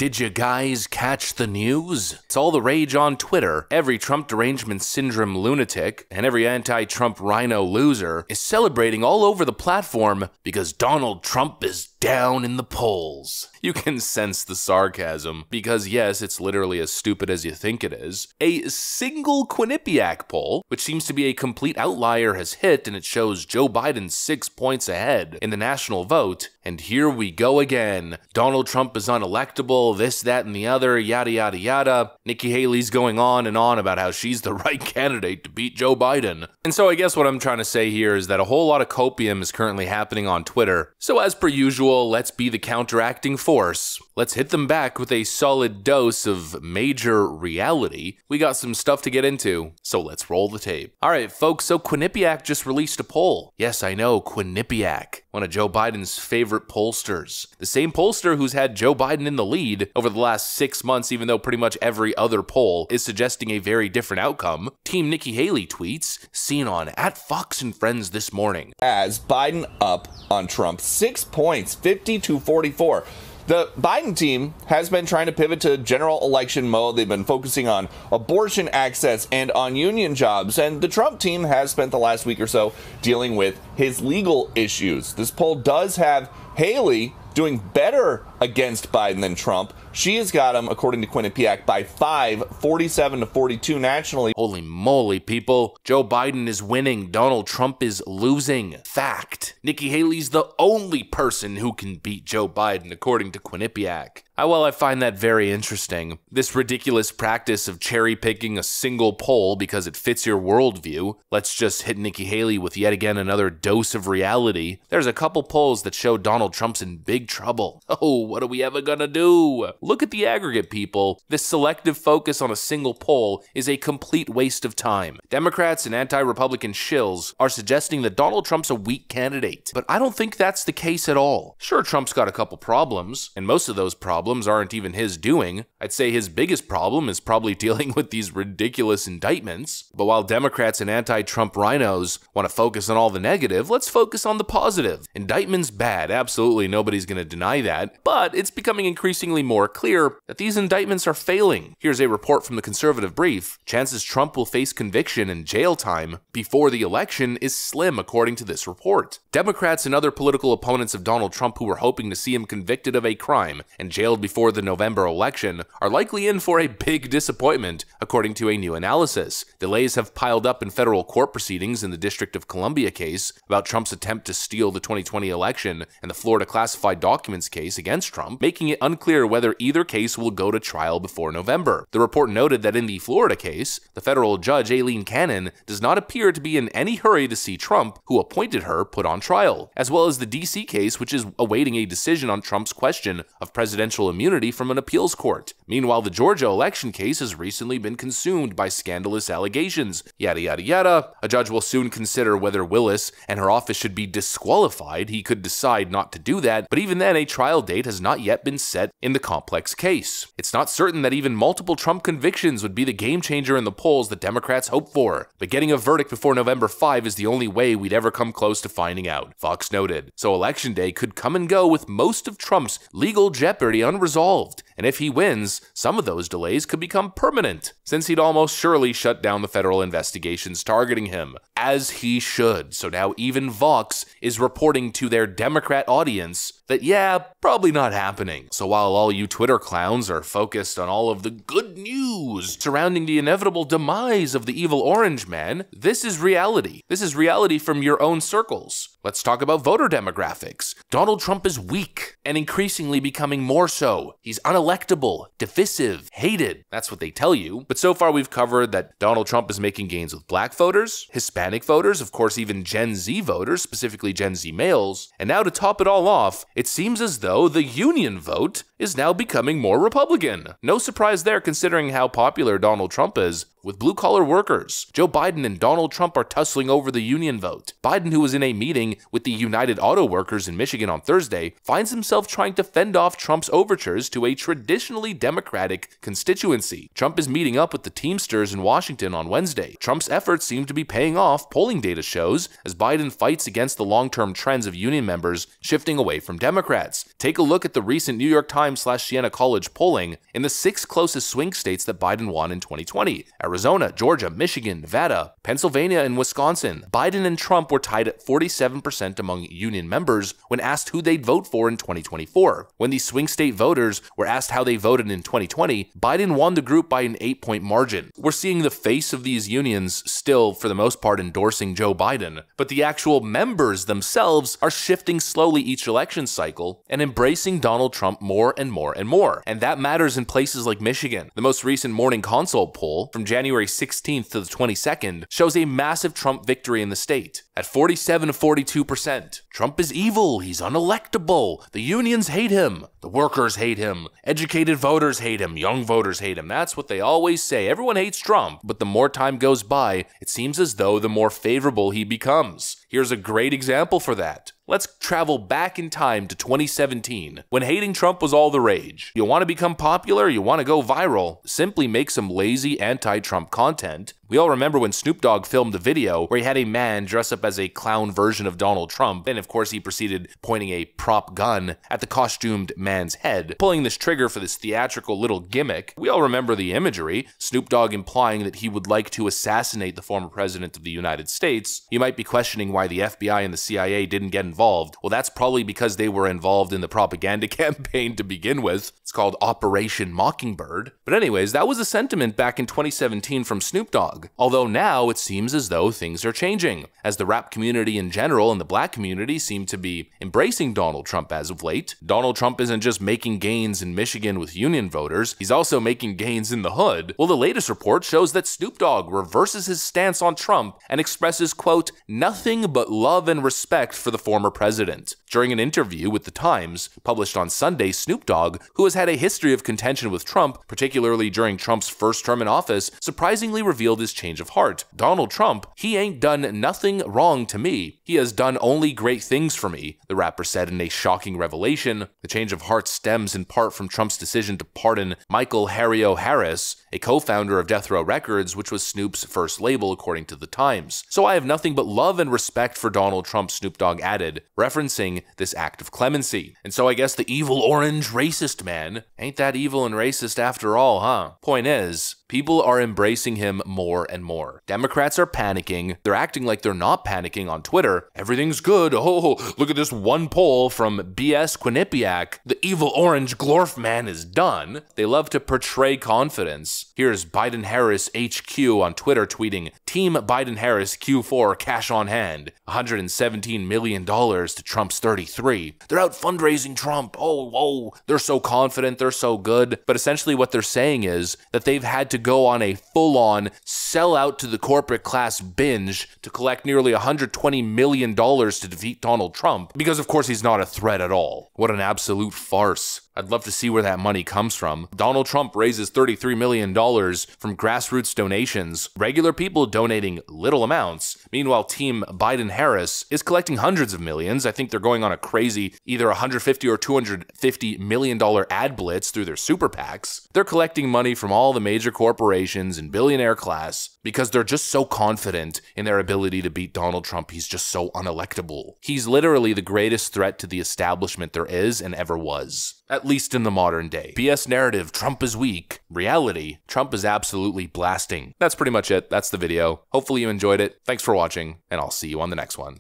Did you guys catch the news? It's all the rage on Twitter. Every Trump derangement syndrome lunatic and every anti-Trump rhino loser is celebrating all over the platform because Donald Trump is down in the polls. You can sense the sarcasm, because yes, it's literally as stupid as you think it is. A single Quinnipiac poll, which seems to be a complete outlier, has hit, and it shows Joe Biden 6 points ahead in the national vote. And here we go again. Donald Trump is unelectable, this, that, and the other, yada, yada, yada. Nikki Haley's going on and on about how she's the right candidate to beat Joe Biden. And so I guess what I'm trying to say here is that a whole lot of copium is currently happening on Twitter. So as per usual, let's be the counteracting force. Let's hit them back with a solid dose of major reality. We got some stuff to get into, so let's roll the tape. Alright folks, so Quinnipiac just released a poll. Yes, I know, Quinnipiac, one of Joe Biden's favorite pollsters. The same pollster who's had Joe Biden in the lead over the last 6 months, even though pretty much every other poll is suggesting a very different outcome. Team Nikki Haley tweets, seen on @Fox and Friends this morning. As Biden up on Trump, 6 points, 50-44. The Biden team has been trying to pivot to general election mode. They've been focusing on abortion access and on union jobs. And the Trump team has spent the last week or so dealing with his legal issues. This poll does have Haley doing better against Biden than Trump. She has got him, according to Quinnipiac, by 5, 47-42 nationally. Holy moly, people. Joe Biden is winning. Donald Trump is losing. Fact. Nikki Haley's the only person who can beat Joe Biden, according to Quinnipiac. Well, I find that very interesting. This ridiculous practice of cherry-picking a single poll because it fits your worldview. Let's just hit Nikki Haley with yet again another dose of reality. There's a couple polls that show Donald Trump's in big trouble. Oh, what are we ever gonna do? Look at the aggregate, people. This selective focus on a single poll is a complete waste of time. Democrats and anti-Republican shills are suggesting that Donald Trump's a weak candidate, but I don't think that's the case at all. Sure, Trump's got a couple problems, and most of those problems aren't even his doing. I'd say his biggest problem is probably dealing with these ridiculous indictments. But while Democrats and anti-Trump rhinos want to focus on all the negative, let's focus on the positive. Indictment's bad, absolutely nobody's going to deny that, but it's becoming increasingly more clear that these indictments are failing. Here's a report from the Conservative Brief. Chances Trump will face conviction and jail time before the election is slim, according to this report. Democrats and other political opponents of Donald Trump who were hoping to see him convicted of a crime and jailed before the November election are likely in for a big disappointment, according to a new analysis. Delays have piled up in federal court proceedings in the District of Columbia case about Trump's attempt to steal the 2020 election and the Florida classified documents case against Trump, making it unclear whether either case will go to trial before November. The report noted that in the Florida case, the federal judge Aileen Cannon does not appear to be in any hurry to see Trump, who appointed her, put on trial, as well as the DC case, which is awaiting a decision on Trump's question of presidential immunity from an appeals court. Meanwhile, the Georgia election case has recently been consumed by scandalous allegations. Yada yada yada. A judge will soon consider whether Willis and her office should be disqualified. He could decide not to do that, but even then, a trial date has not yet been set in the complex case. It's not certain that even multiple Trump convictions would be the game changer in the polls that Democrats hope for, but getting a verdict before November 5 is the only way we'd ever come close to finding out, Fox noted. So election day could come and go with most of Trump's legal jeopardy unresolved, and if he wins, some of those delays could become permanent, since he'd almost surely shut down the federal investigations targeting him, as he should. So now even Vox is reporting to their Democrat audience that, yeah, probably not happening. So while all you Twitter clowns are focused on all of the good news surrounding the inevitable demise of the evil orange man, this is reality. This is reality from your own circles. Let's talk about voter demographics. Donald Trump is weak, and increasingly becoming more so. He's unelectable, divisive, hated. That's what they tell you. But so far we've covered that Donald Trump is making gains with black voters, Hispanic voters, of course even Gen Z voters, specifically Gen Z males. And now to top it all off, it seems as though the union vote is now becoming more Republican. No surprise there, considering how popular Donald Trump is with blue-collar workers. Joe Biden and Donald Trump are tussling over the union vote. Biden, who was in a meeting with the United Auto Workers in Michigan on Thursday, finds himself trying to fend off Trump's overtures to a traditionally Democratic constituency. Trump is meeting up with the Teamsters in Washington on Wednesday. Trump's efforts seem to be paying off, polling data shows, as Biden fights against the long-term trends of union members shifting away from Democrats. Take a look at the recent New York Times Time/Siena College polling in the 6 closest swing states that Biden won in 2020: Arizona, Georgia, Michigan, Nevada, Pennsylvania, and Wisconsin. Biden and Trump were tied at 47% among union members when asked who they'd vote for in 2024. When these swing state voters were asked how they voted in 2020, Biden won the group by an 8-point margin. We're seeing the face of these unions still, for the most part, endorsing Joe Biden, but the actual members themselves are shifting slowly each election cycle and embracing Donald Trump more and more and more. And that matters in places like Michigan. The most recent Morning Consult poll from January 16th to the 22nd shows a massive Trump victory in the state at 47 to 42%. Trump is evil, he's unelectable, the unions hate him, the workers hate him, educated voters hate him, young voters hate him. That's what they always say. Everyone hates Trump, but the more time goes by, it seems as though the more favorable he becomes. Here's a great example for that. Let's travel back in time to 2017, when hating Trump was all the rage. You want to become popular? You want to go viral? Simply make some lazy anti-Trump content. We all remember when Snoop Dogg filmed a video where he had a man dress up as a clown version of Donald Trump, and of course he proceeded pointing a prop gun at the costumed man's head, pulling this trigger for this theatrical little gimmick. We all remember the imagery, Snoop Dogg implying that he would like to assassinate the former president of the United States. You might be questioning why the FBI and the CIA didn't get involved. Well, that's probably because they were involved in the propaganda campaign to begin with. It's called Operation Mockingbird. But anyways, that was a sentiment back in 2017 from Snoop Dogg. Although now it seems as though things are changing, as the rap community in general and the black community seem to be embracing Donald Trump as of late. Donald Trump isn't just making gains in Michigan with union voters, he's also making gains in the hood. Well, the latest report shows that Snoop Dogg reverses his stance on Trump and expresses, quote, nothing but love and respect for the former president. During an interview with The Times, published on Sunday, Snoop Dogg, who has had a history of contention with Trump, particularly during Trump's first term in office, surprisingly revealed his change of heart. Donald Trump, he ain't done nothing wrong to me. He has done only great things for me, the rapper said in a shocking revelation. The change of heart stems in part from Trump's decision to pardon Michael Harrio Harris, a co-founder of Death Row Records, which was Snoop's first label, according to The Times. So I have nothing but love and respect for Donald Trump, Snoop Dogg added, referencing this act of clemency. And so I guess the evil orange racist man ain't that evil and racist after all, huh? Point is, people are embracing him more and more. Democrats are panicking. They're acting like they're not panicking on Twitter. Everything's good. Oh, look at this one poll from BS Quinnipiac. The evil orange glorf man is done. They love to portray confidence. Here's Biden-Harris HQ on Twitter tweeting, Team Biden-Harris Q4 cash on hand. $117 million to Trump's 33. They're out fundraising Trump. Oh, they're so confident. They're so good. But essentially what they're saying is that they've had to go on a full-on sell out to the corporate class binge to collect nearly $120 million to defeat Donald Trump, because of course he's not a threat at all. What an absolute farce. I'd love to see where that money comes from. Donald Trump raises $33 million from grassroots donations, regular people donating little amounts. Meanwhile, Team Biden-Harris is collecting hundreds of millions. I think they're going on a crazy either $150 or $250 million ad blitz through their super PACs. They're collecting money from all the major corporations and billionaire class because they're just so confident in their ability to beat Donald Trump. He's just so unelectable. He's literally the greatest threat to the establishment there is and ever was. At least in the modern day. BS narrative, Trump is weak. Reality, Trump is absolutely blasting. That's pretty much it. That's the video. Hopefully you enjoyed it. Thanks for watching, and I'll see you on the next one.